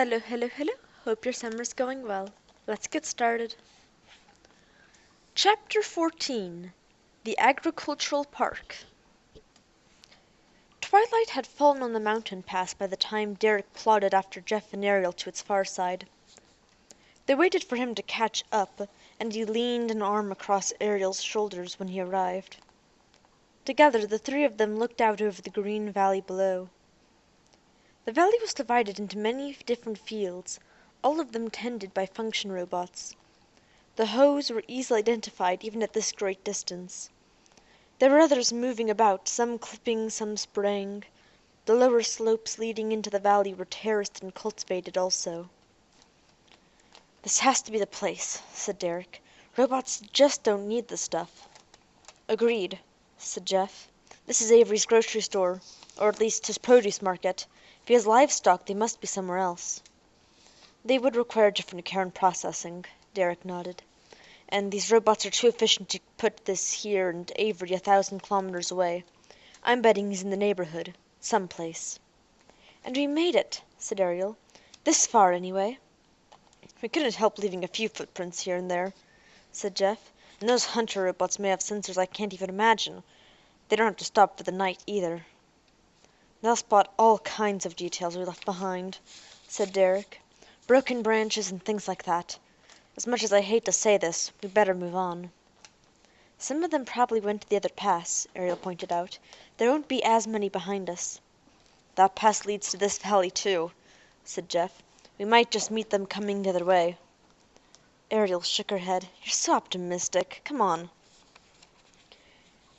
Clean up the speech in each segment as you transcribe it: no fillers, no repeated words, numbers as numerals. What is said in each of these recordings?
Hello, hello, hello. Hope your summer's going well. Let's get started. Chapter 14 The Agricultural Park. Twilight had fallen on the mountain pass by the time Derek plodded after Jeff and Ariel to its far side. They waited for him to catch up, and he leaned an arm across Ariel's shoulders when he arrived. Together, the three of them looked out over the green valley below. The valley was divided into many different fields, all of them tended by function robots. The hoes were easily identified even at this great distance. There were others moving about, some clipping, some spraying. The lower slopes leading into the valley were terraced and cultivated also. "This has to be the place," said Derek. "Robots just don't need this stuff." "Agreed," said Jeff. "This is Avery's grocery store, or at least his produce market. If he has livestock, they must be somewhere else." "They would require different care and processing," Derek nodded. "And these robots are too efficient to put this here and Avery 1,000 kilometers away. I'm betting he's in the neighborhood, someplace." "And we made it," said Ariel. "This far, anyway." "We couldn't help leaving a few footprints here and there," said Jeff. "And those hunter robots may have sensors I can't even imagine. They don't have to stop for the night, either." "They'll spot all kinds of details we left behind," said Derek. "Broken branches and things like that. As much as I hate to say this, we better move on." "Some of them probably went to the other pass," Ariel pointed out. "There won't be as many behind us." "That pass leads to this valley, too," said Jeff. "We might just meet them coming the other way." Ariel shook her head. "You're so optimistic. Come on."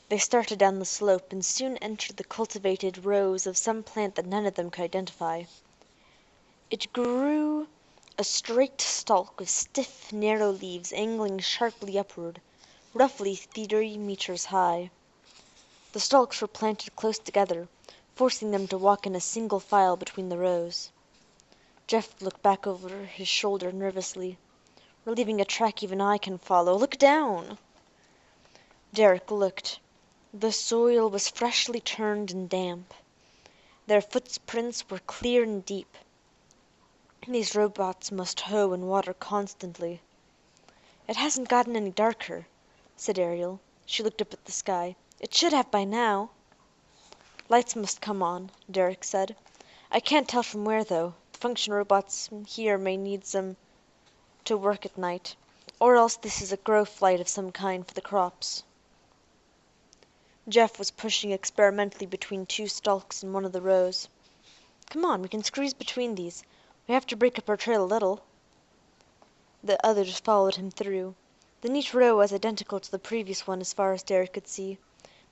They started down the slope and soon entered the cultivated rows of some plant that none of them could identify. It grew a straight stalk with stiff, narrow leaves angling sharply upward, roughly 3 meters high. The stalks were planted close together, forcing them to walk in a single file between the rows. Jeff looked back over his shoulder nervously. "We're leaving a track even I can follow. Look down!" Derek looked. The soil was freshly turned and damp. Their footprints were clear and deep. These robots must hoe and water constantly. "It hasn't gotten any darker," said Ariel. She looked up at the sky. "It should have by now." "Lights must come on," Derek said. "I can't tell from where, though. The function robots here may need some to work at night. Or else this is a growth light of some kind for the crops." Jeff was pushing experimentally between 2 stalks in one of the rows. "Come on, we can squeeze between these. We have to break up our trail a little." The others followed him through. The neat row was identical to the previous one as far as Derek could see.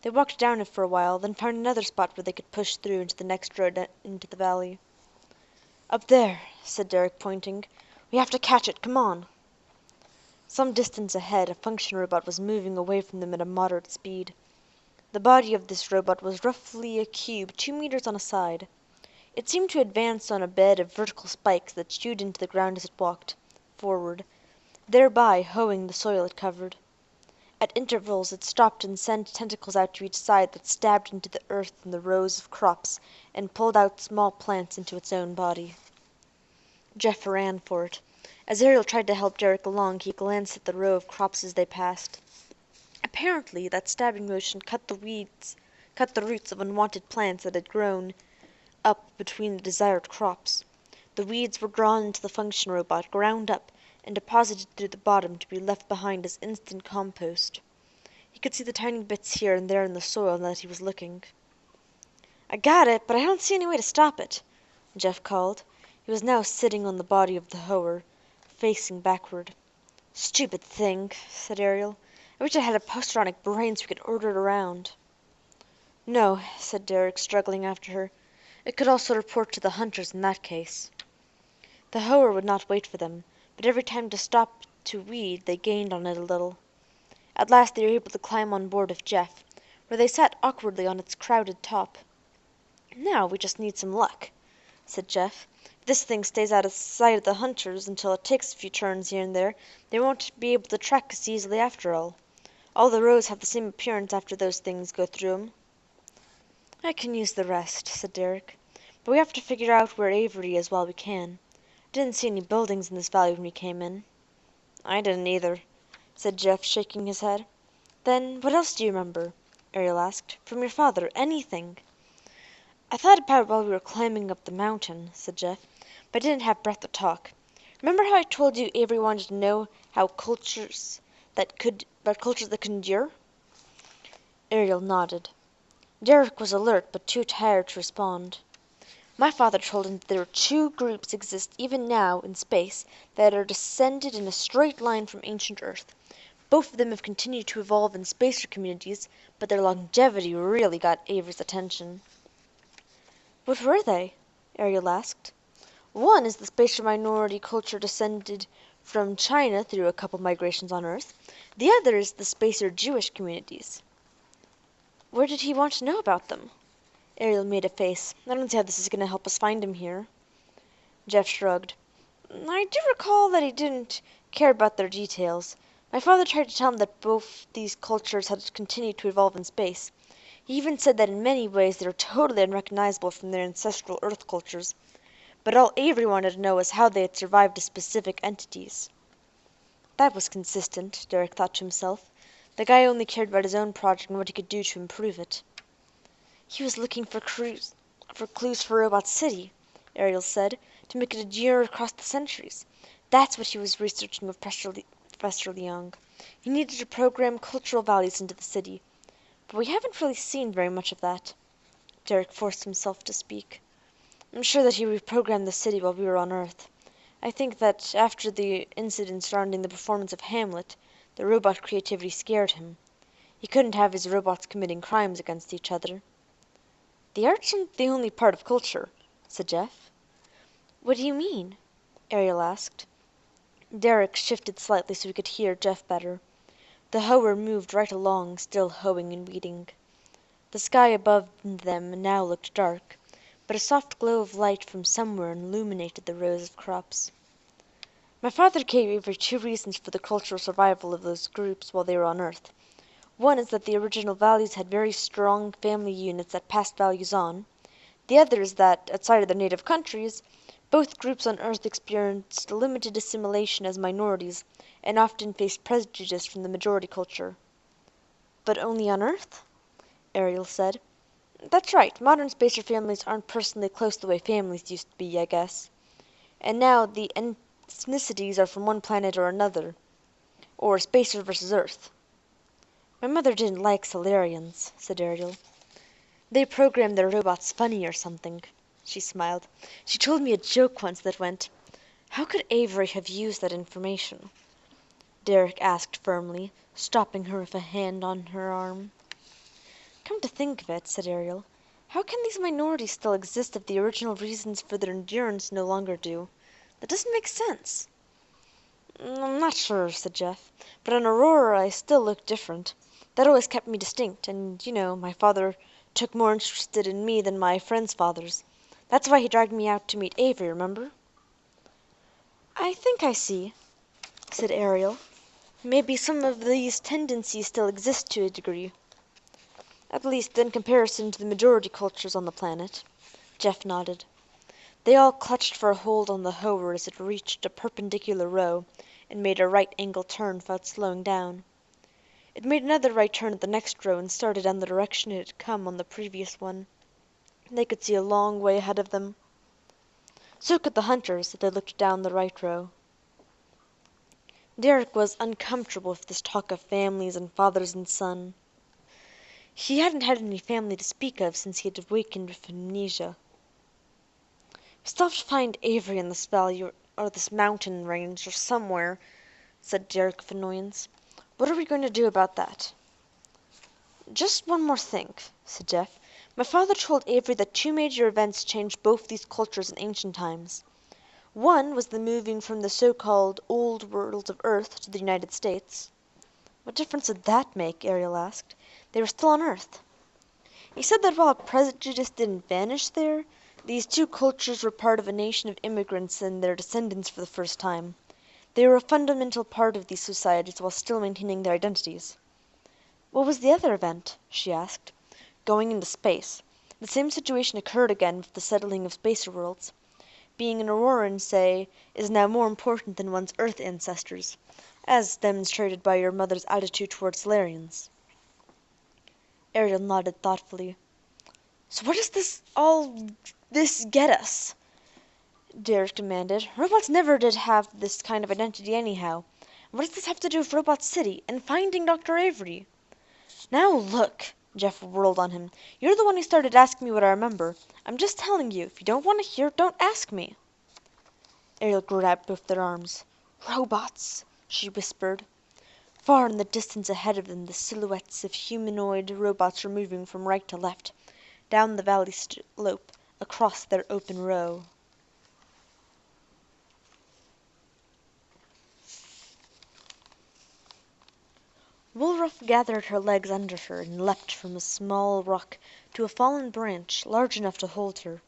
They walked down it for a while, then found another spot where they could push through into the next road into the valley. "Up there," said Derek, pointing. "We have to catch it. Come on." Some distance ahead, a function robot was moving away from them at a moderate speed. The body of this robot was roughly a cube 2 meters on a side. It seemed to advance on a bed of vertical spikes that chewed into the ground as it walked forward, thereby hoeing the soil it covered. At intervals it stopped and sent tentacles out to each side that stabbed into the earth in the rows of crops and pulled out small plants into its own body. Jeff ran for it. As Ariel tried to help Derek along, he glanced at the row of crops as they passed. Apparently, that stabbing motion cut the roots of unwanted plants that had grown up between the desired crops. The weeds were drawn into the function robot, ground up, and deposited through the bottom to be left behind as instant compost. He could see the tiny bits here and there in the soil now that he was looking. "I got it, but I don't see any way to stop it," Jeff called. He was now sitting on the body of the hoer, facing backward. "Stupid thing," said Ariel. "I wish I had a postronic brain so we could order it around." "No," said Derek, struggling after her. "It could also report to the hunters in that case." The hoer would not wait for them, but every time to stop to weed they gained on it a little. At last they were able to climb on board of Jeff, where they sat awkwardly on its crowded top. "Now we just need some luck," said Jeff. "If this thing stays out of sight of the hunters until it takes a few turns here and there, they won't be able to track us easily after all. All the rows have the same appearance after those things go through 'em." "I can use the rest," said Derek. "But we have to figure out where Avery is while we can. Didn't see any buildings in this valley when we came in." "I didn't either," said Jeff, shaking his head. "Then what else do you remember?" Ariel asked. "From your father. Anything." "I thought about it while we were climbing up the mountain," said Jeff, "but I didn't have breath to talk. Remember how I told you Avery wanted to know how cultures that could endure?" Ariel nodded. Derek was alert but too tired to respond. "My father told him that there are two groups exist even now in space that are descended in a straight line from ancient Earth. Both of them have continued to evolve in spacer communities, but their longevity really got Avery's attention." "What were they?" Ariel asked. "One is the spacer minority culture descended from China through a couple migrations on Earth. The other is the spacer Jewish communities." "Where did he want to know about them?" Ariel made a face. "I don't see how this is going to help us find him here." Jeff shrugged. "I do recall that he didn't care about their details. My father tried to tell him that both these cultures had continued to evolve in space. He even said that in many ways they were totally unrecognizable from their ancestral Earth cultures. But all Avery wanted to know was how they had survived as specific entities." That was consistent, Derek thought to himself. The guy only cared about his own project and what he could do to improve it. "He was looking for clues for Robot City," Ariel said, "to make it endure across the centuries. That's what he was researching with Professor Leong. He needed to program cultural values into the city. But we haven't really seen very much of that." Derek forced himself to speak. "I'm sure that he reprogrammed the city while we were on Earth. I think that after the incident surrounding the performance of Hamlet, the robot creativity scared him. He couldn't have his robots committing crimes against each other." "The arts aren't the only part of culture," said Jeff. "What do you mean?" Ariel asked. Derek shifted slightly so he could hear Jeff better. The hoer moved right along, still hoeing and weeding. The sky above them now looked dark, but a soft glow of light from somewhere illuminated the rows of crops. "My father gave Avery two reasons for the cultural survival of those groups while they were on Earth. One is that the original values had very strong family units that passed values on. The other is that, outside of their native countries, both groups on Earth experienced limited assimilation as minorities and often faced prejudice from the majority culture." "But only on Earth?" Ariel said. "That's right. Modern spacer families aren't personally close the way families used to be, I guess. And now the ethnicities are from one planet or another. Or spacer versus Earth." "My mother didn't like Solarians," said Ariel. "They programmed their robots funny or something." She smiled. "She told me a joke once that went, 'How could Avery have used that information?'" Derek asked firmly, stopping her with a hand on her arm. "Come to think of it," said Ariel, "how can these minorities still exist if the original reasons for their endurance no longer do? That doesn't make sense." "I'm not sure," said Jeff, "but on Aurora I still look different. That always kept me distinct, and, my father took more interest in me than my friends' fathers. That's why he dragged me out to meet Avery, remember?" "I think I see," said Ariel. "Maybe some of these tendencies still exist to a degree. At least in comparison to the majority cultures on the planet." Jeff nodded. They all clutched for a hold on the hoer as it reached a perpendicular row and made a right-angle turn without slowing down. It made another right turn at the next row and started down the direction it had come on the previous one. They could see a long way ahead of them. So could the hunters as they looked down the right row. Derek was uncomfortable with this talk of families and fathers and son. He hadn't had any family to speak of since he had awakened with amnesia. "We still have to find Avery in this valley or this mountain range or somewhere," said Derek with annoyance. "What are we going to do about that?" "Just one more thing," said Jeff. "My father told Avery that two major events changed both these cultures in ancient times. One was the moving from the so-called Old World of Earth to the United States." "What difference did that make?" Ariel asked. "They were still on Earth." "He said that while prejudice didn't vanish there, these two cultures were part of a nation of immigrants and their descendants for the first time. They were a fundamental part of these societies while still maintaining their identities." "What was the other event?" she asked. "Going into space. The same situation occurred again with the settling of spacer worlds. being an Auroran, say, is now more important than one's Earth ancestors, as demonstrated by your mother's attitude towards Solarians." Ariel nodded thoughtfully. "So what does this get us?" Derek demanded. "Robots never did have this kind of identity anyhow. What does this have to do with Robot City and finding Dr. Avery?" "Now look!" Jeff whirled on him. "You're the one who started asking me what I remember. I'm just telling you. If you don't want to hear, don't ask me." Ariel grabbed both their arms. "Robots!" she whispered. Far in the distance ahead of them the silhouettes of humanoid robots were moving from right to left, down the valley slope, across their open row. Woolruff gathered her legs under her and leapt from a small rock to a fallen branch large enough to hold her.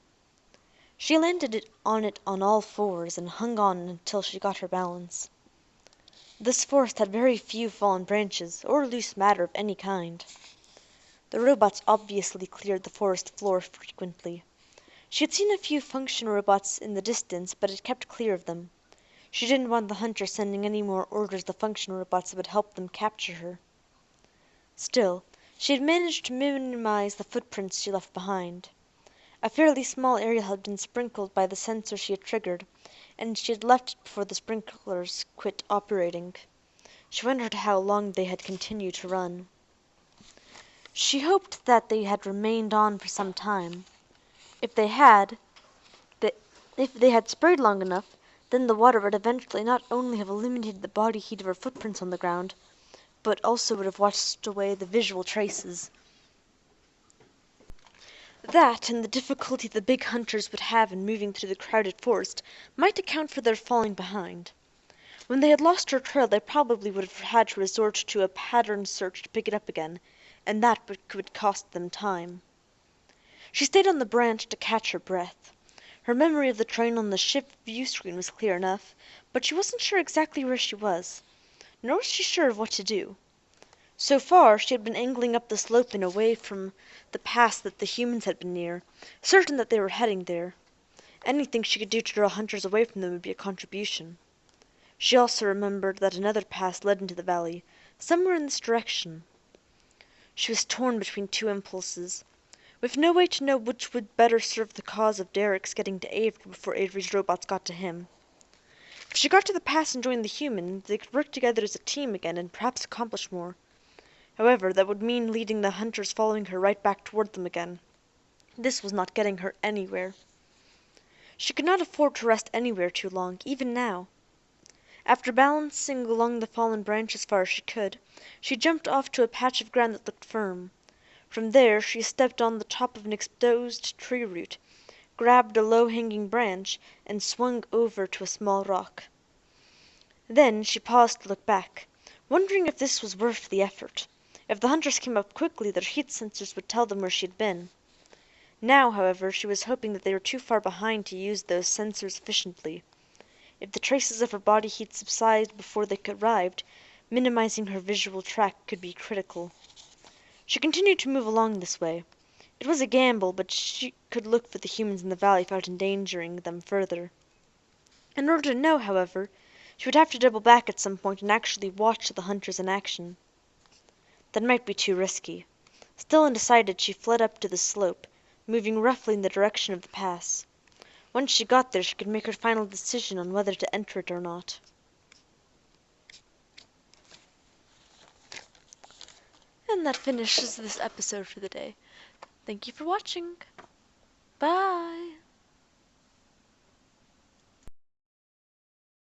She landed on it on all fours and hung on until she got her balance. This forest had very few fallen branches or loose matter of any kind. The robots obviously cleared the forest floor frequently. She had seen a few function robots in the distance, but had kept clear of them. She didn't want the hunter sending any more orders to function robots that would help them capture her. Still, she had managed to minimize the footprints she left behind. A fairly small area had been sprinkled by the sensor she had triggered, and she had left it before the sprinklers quit operating. She wondered how long they had continued to run. She hoped that they had remained on for some time. If they had, if they had sprayed long enough, then the water would eventually not only have eliminated the body heat of her footprints on the ground, but also would have washed away the visual traces. That, and the difficulty the big hunters would have in moving through the crowded forest, might account for their falling behind. When they had lost her trail they probably would have had to resort to a pattern search to pick it up again, and that would cost them time. She stayed on the branch to catch her breath. Her memory of the train on the ship view screen was clear enough, but she wasn't sure exactly where she was, nor was she sure of what to do. So far she had been angling up the slope and away from the pass that the humans had been near, certain that they were heading there. Anything she could do to draw hunters away from them would be a contribution. She also remembered that another pass led into the valley, somewhere in this direction. She was torn between two impulses, with no way to know which would better serve the cause of Derek's getting to Avery before Avery's robots got to him. If she got to the pass and joined the humans, they could work together as a team again and perhaps accomplish more. However, that would mean leading the hunters following her right back toward them again. This was not getting her anywhere. She could not afford to rest anywhere too long, even now. After balancing along the fallen branch as far as she could, she jumped off to a patch of ground that looked firm. From there she stepped on the top of an exposed tree root, grabbed a low-hanging branch, and swung over to a small rock. Then she paused to look back, wondering if this was worth the effort. If the hunters came up quickly, their heat sensors would tell them where she had been. Now, however, she was hoping that they were too far behind to use those sensors efficiently. If the traces of her body heat subsided before they arrived, minimizing her visual track could be critical. She continued to move along this way. It was a gamble, but she could look for the humans in the valley without endangering them further. In order to know, however, she would have to double back at some point and actually watch the hunters in action. That might be too risky. Still undecided, she fled up to the slope, moving roughly in the direction of the pass. Once she got there, she could make her final decision on whether to enter it or not. And that finishes this episode for the day. Thank you for watching.